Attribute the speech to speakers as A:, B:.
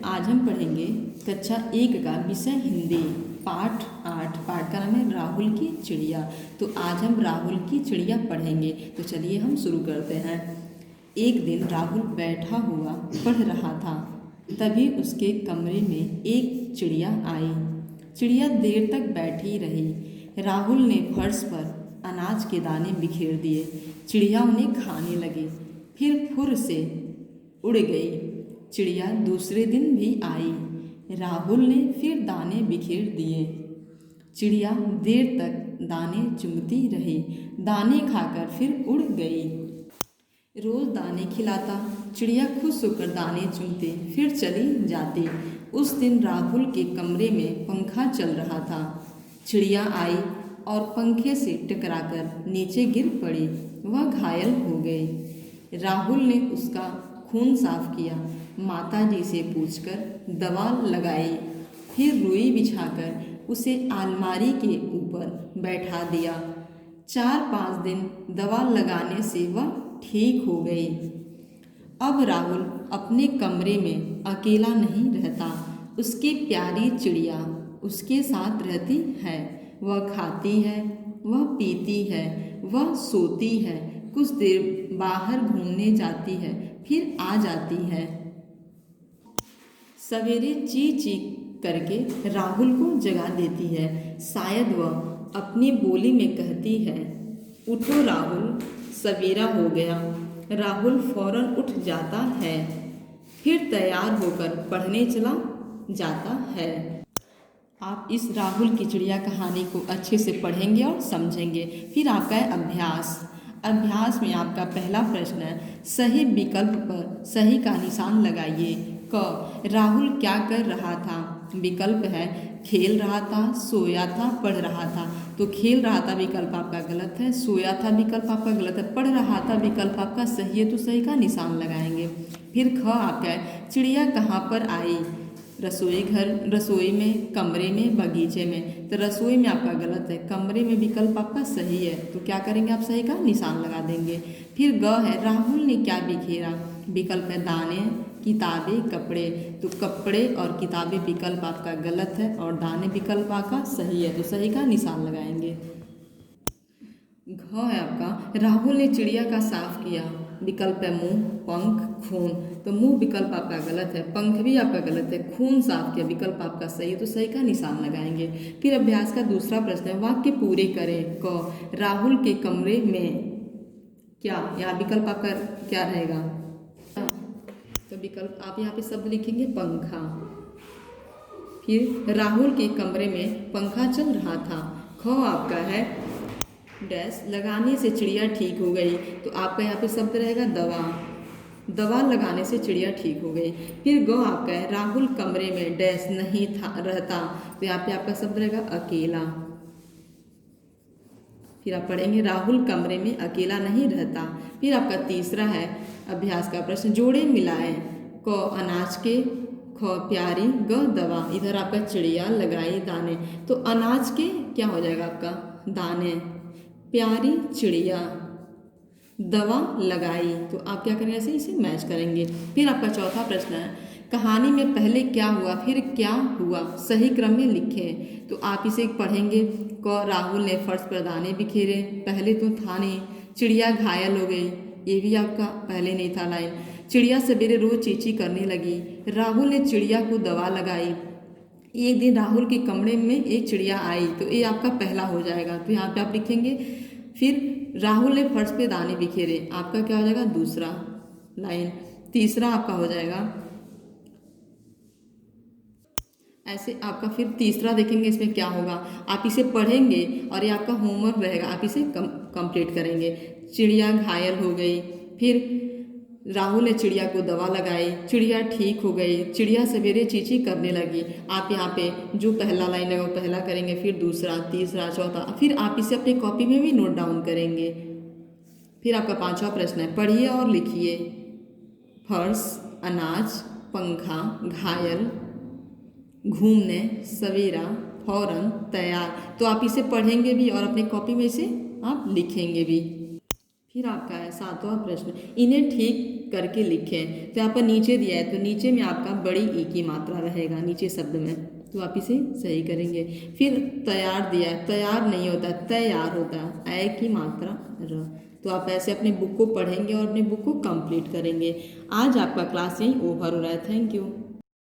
A: आज हम पढ़ेंगे कक्षा 1 का विषय हिंदी पाठ 8। पाठ का नाम है राहुल की चिड़िया। तो आज हम राहुल की चिड़िया पढ़ेंगे। तो चलिए हम शुरू करते हैं। एक दिन राहुल बैठा हुआ पढ़ रहा था, तभी उसके कमरे में एक चिड़िया आई। चिड़िया देर तक बैठी रही। राहुल ने फर्श पर अनाज के दाने बिखेर दिए। चिड़िया उन्हें खाने लगी, फिर फुर से उड़ गई। चिड़िया दूसरे दिन भी आई। राहुल ने फिर दाने बिखेर दिए। चिड़िया देर तक दाने चुगती रही। दाने खाकर फिर उड़ गई। रोज दाने खिलाता, चिड़िया खुश होकर दाने चुगती फिर चली जाती। उस दिन राहुल के कमरे में पंखा चल रहा था। चिड़िया आई और पंखे से टकराकर नीचे गिर पड़ी। वह घायल हो गई। राहुल ने उसका खून साफ किया, माताजी से पूछकर दवा लगाई, फिर रुई बिछाकर उसे अलमारी के ऊपर बैठा दिया। 4-5 दिन दवा लगाने से वह ठीक हो गई। अब राहुल अपने कमरे में अकेला नहीं रहता। उसकी प्यारी चिड़िया उसके साथ रहती है। वह खाती है, वह पीती है, वह सोती है, कुछ देर बाहर घूमने जाती है, फिर आ जाती है। सवेरे ची ची करके राहुल को जगा देती है। शायद वह अपनी बोली में कहती है, उठो राहुल, सवेरा हो गया। राहुल फौरन उठ जाता है, फिर तैयार होकर पढ़ने चला जाता है। आप इस राहुल की चिड़िया कहानी को अच्छे से पढ़ेंगे और समझेंगे। फिर आपका है अभ्यास। अभ्यास में आपका पहला प्रश्न है, सही विकल्प पर सही का निशान लगाइए। क, राहुल क्या कर रहा था? विकल्प है खेल रहा था, सोया था, पढ़ रहा था। तो खेल रहा था विकल्प आपका गलत है, सोया था विकल्प आपका गलत है, पढ़ रहा था विकल्प आपका सही है, तो सही का निशान लगाएंगे। फिर ख आपका है, चिड़िया कहाँ पर आई? रसोई में, कमरे में, बगीचे में। तो रसोई में आपका गलत है, कमरे में विकल्प आपका सही है, तो क्या करेंगे आप सही का निशान लगा देंगे। फिर ग है, राहुल ने क्या बिखेरा? विकल्प है दाने, किताबें, कपड़े। तो कपड़े और किताबें विकल्प आपका गलत है और दाने विकल्प आपका सही है, तो सही का निशान लगाएंगे। घ है आपका, राहुल ने चिड़िया का साफ किया। विकल्प है मुंह, पंख, खून। तो मुंह विकल्प आपका गलत है, पंख भी आपका गलत है, खून साफ किया विकल्प आपका सही है, तो सही का निशान लगाएंगे। फिर अभ्यास का दूसरा प्रश्न है, वाक्य पूरे करें। क, राहुल के कमरे में क्या? यहाँ विकल्प आपका क्या रहेगा? तो विकल्प आप यहाँ पे शब्द लिखेंगे पंखा। फिर राहुल के कमरे में पंखा चल रहा था। ख आपका है डैश, लगाने से चिड़िया ठीक हो गई। तो आपका यहाँ पे शब्द रहेगा दवा। दवा लगाने से चिड़िया ठीक हो गई। फिर ग आपका है, राहुल कमरे में डैश नहीं था रहता। तो यहाँ पे आपका शब्द रहेगा अकेला। फिर आप पढ़ेंगे राहुल कमरे में अकेला नहीं रहता। फिर आपका तीसरा है अभ्यास का प्रश्न, जोड़े मिलाएं। क, अनाज के, ख, प्यारी, ग, दवा। इधर आपका चिड़िया लगाई दाने, तो अनाज के क्या हो जाएगा आपका? दाने। प्यारी चिड़िया, दवा लगाई। तो आप क्या करेंगे? ऐसे इसे मैच करेंगे। फिर आपका चौथा प्रश्न है, कहानी में पहले क्या हुआ फिर क्या हुआ, सही क्रम में लिखें। तो आप इसे पढ़ेंगे। क, राहुल ने फर्श पर दाने बिखेरे। पहले तो था नहीं। चिड़िया घायल हो गई, ये भी आपका पहले नहीं था लाइन। चिड़िया सवेरे रोज चींची करने लगी। राहुल ने चिड़िया को दवा लगाई। एक दिन राहुल के कमरे में एक चिड़िया आई। तो ये आपका पहला हो जाएगा, तो यहाँ पे आप लिखेंगे। फिर राहुल ने फर्श पे दाने बिखेरे, आपका क्या हो जाएगा? दूसरा लाइन। तीसरा आपका हो जाएगा ऐसे आपका। फिर तीसरा देखेंगे इसमें क्या होगा, आप इसे पढ़ेंगे और ये आपका होमवर्क रहेगा, आप इसे कंप्लीट करेंगे। चिड़िया घायल हो गई, फिर राहुल ने चिड़िया को दवा लगाई, चिड़िया ठीक हो गई, चिड़िया सवेरे चींची करने लगी। आप यहाँ पे जो पहला लाइन है वो पहला करेंगे, फिर दूसरा, तीसरा, चौथा, फिर आप इसे अपनी कॉपी में भी नोट डाउन करेंगे। फिर आपका पांचवा प्रश्न है, पढ़िए और लिखिए। फर्श, अनाज, पंखा, घायल, घूमने, सवेरा, फौरन, तैयार। तो आप इसे पढ़ेंगे भी और अपनी कॉपी में इसे आप लिखेंगे भी। फिर आपका है सातवां प्रश्न, इन्हें ठीक करके लिखें। तो यहाँ पर नीचे दिया है, तो नीचे में आपका बड़ी ई की मात्रा रहेगा नीचे शब्द में, तो आप इसे सही करेंगे। फिर तैयार दिया है, तैयार नहीं होता, तैयार होता है, ए की मात्रा र। तो आप ऐसे अपने बुक को पढ़ेंगे और अपने बुक को कंप्लीट करेंगे। आज आपका क्लास यहीं ओवर हो रहा है। Thank you.